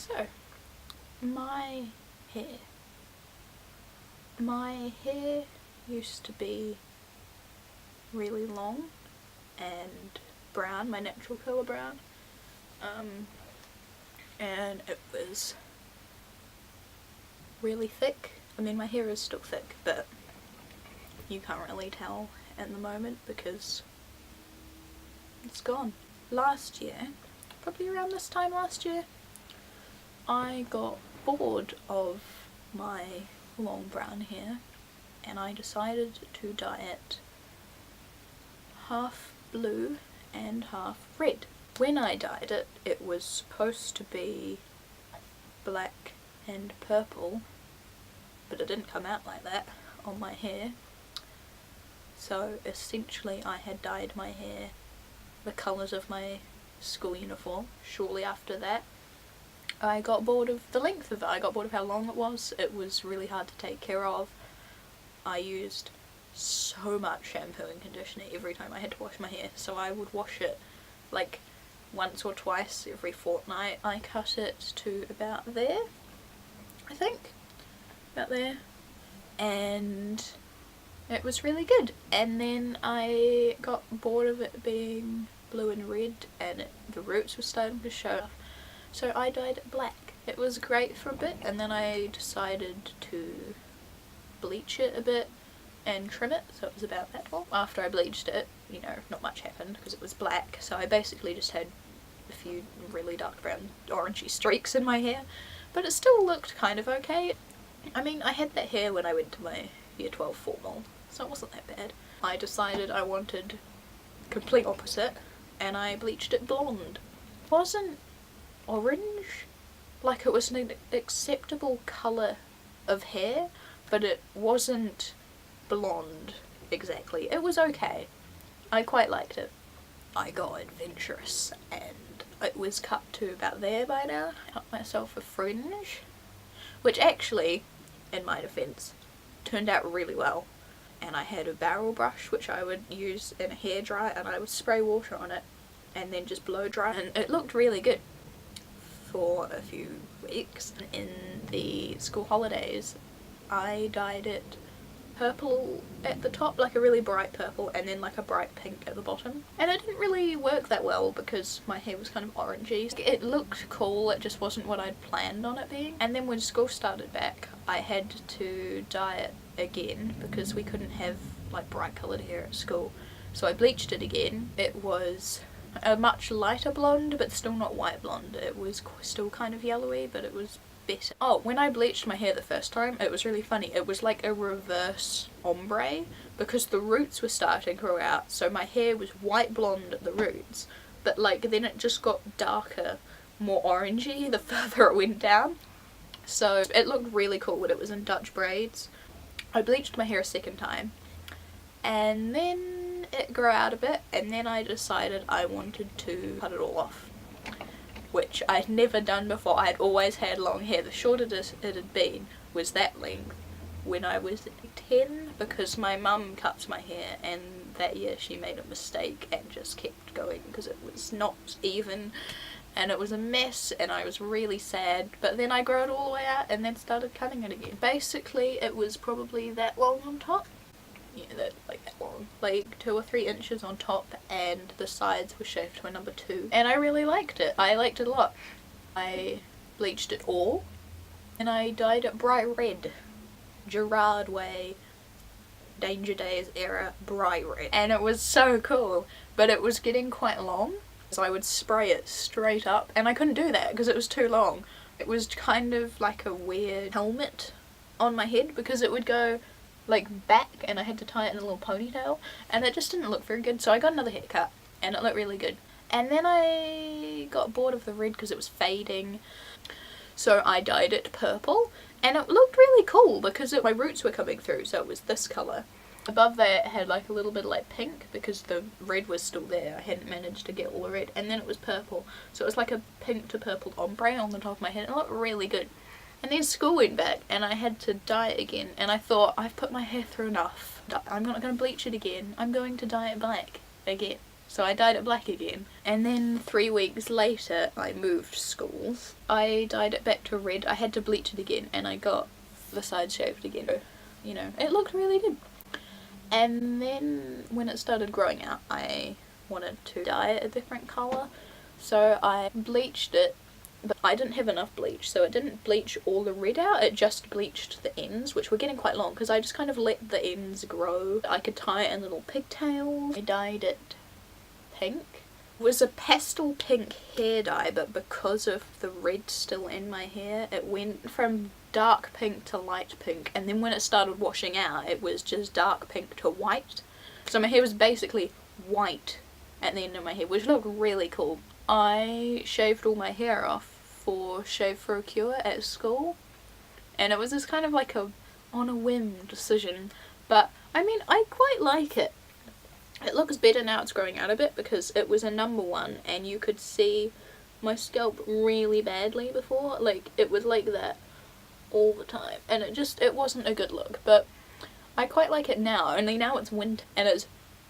So, my hair. My hair used to be really long and brown, my natural colour brown, and it was really thick. I mean, my hair is still thick, but you can't really tell at the moment because it's gone. Last year, probably around this time last year, I got bored of my long brown hair and I decided to dye it half blue and half red. When I dyed it, it was supposed to be black and purple, but it didn't come out like that on my hair. So essentially I had dyed my hair the colours of my school uniform. Shortly after that, I got bored of the length of it. I got bored of how long it was. It was really hard to take care of. I used so much shampoo and conditioner every time I had to wash my hair, so I would wash it like once or twice every fortnight. I cut it to about there, I think, about there, and it was really good. And then I got bored of it being blue and red and the roots were starting to show, so I dyed it black. It was great for a bit, and then I decided to bleach it a bit and trim it, so it was about that long. After I bleached it, you know, not much happened because it was black, so I basically just had a few really dark brown orangey streaks in my hair, but it still looked kind of okay. I mean, I had that hair when I went to my year 12 formal, so it wasn't that bad. I decided I wanted complete opposite, and I bleached it blonde. It wasn't orange, like it was an acceptable colour of hair, but it wasn't blonde exactly. It was okay. I quite liked it. I got adventurous and it was cut to about there by now. I cut myself a fringe, which actually, in my defence, turned out really well. And I had a barrel brush which I would use in a hairdryer, and I would spray water on it and then just blow dry, and it looked really good for a few weeks. In the school holidays, I dyed it purple at the top, like a really bright purple, and then like a bright pink at the bottom. And it didn't really work that well because my hair was kind of orangey. It looked cool, it just wasn't what I'd planned on it being. And then when school started back, I had to dye it again because we couldn't have like bright coloured hair at school. So I bleached it again. It was a much lighter blonde, but still not white blonde. It was still kind of yellowy, but it was better. Oh, when I bleached my hair the first time, it was really funny. It was like a reverse ombre because the roots were starting to grow out, so my hair was white blonde at the roots, but like then it just got darker, more orangey the further it went down. So it looked really cool when it was in Dutch braids. I bleached my hair a second time and then it grew out a bit, and then I decided I wanted to cut it all off, which I'd never done before. I'd always had long hair. The shortest it had been was that length when I was 10 because my mum cuts my hair, and that year she made a mistake and just kept going because it was not even and it was a mess and I was really sad. But then I grew it all the way out and then started cutting it again. Basically it was probably that long on top. Yeah, that long, like 2 or 3 inches on top, and the sides were shaved to a number 2, and I really liked it. I liked it a lot. I bleached it all and I dyed it bright red, Gerard Way, Danger Days era bright red, and it was so cool. But it was getting quite long, so I would spray it straight up, and I couldn't do that because it was too long. It was kind of like a weird helmet on my head because it would go like back and I had to tie it in a little ponytail, and it just didn't look very good, so I got another haircut and it looked really good. And then I got bored of the red because it was fading, so I dyed it purple, and it looked really cool because my roots were coming through, so it was this colour. Above there it had like a little bit of like pink because the red was still there. I hadn't managed to get all the red, and then it was purple, so it was like a pink to purple ombre on the top of my head. It looked really good. And then school went back and I had to dye it again, and I thought, I've put my hair through enough. I'm not going to bleach it again. I'm going to dye it black again. So I dyed it black again. And then 3 weeks later I moved schools. I dyed it back to red. I had to bleach it again and I got the sides shaved again. You know, it looked really good. And then when it started growing out, I wanted to dye it a different colour. So I bleached it, but I didn't have enough bleach, so it didn't bleach all the red out, it just bleached the ends, which were getting quite long because I just kind of let the ends grow. I could tie it in little pigtails. I dyed it pink. It was a pastel pink hair dye, but because of the red still in my hair, it went from dark pink to light pink, and then when it started washing out, it was just dark pink to white. So my hair was basically white at the end of my hair, which looked really cool. I shaved all my hair off for Shave for a Cure at school, and it was just kind of like a on a whim decision, but I mean, I quite like it. It looks better now it's growing out a bit because it was a #1 and you could see my scalp really badly before. Like, it was like that all the time and it wasn't a good look, but I quite like it now. Only now it's winter and it's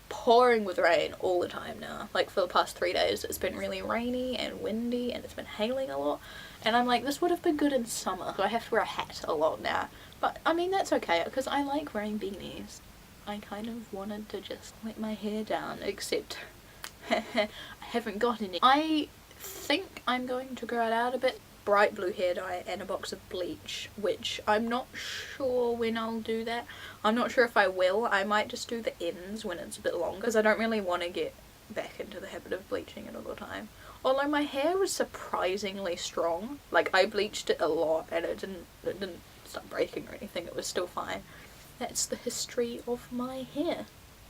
pouring with rain all the time now. Like, for the past 3 days it's been really rainy and windy and it's been hailing a lot, and I'm like, this would have been good in summer. So I have to wear a hat a lot now, but I mean, that's okay because I like wearing beanies. I kind of wanted to just let my hair down, except I haven't got any. I think I'm going to grow it out a bit. Bright blue hair dye and a box of bleach, which I'm not sure when I'll do that. I'm not sure if I will. I might just do the ends when it's a bit longer because I don't really want to get back into the habit of bleaching it all the time. Although my hair was surprisingly strong. Like, I bleached it a lot and it didn't start breaking or anything. It was still fine. That's the history of my hair.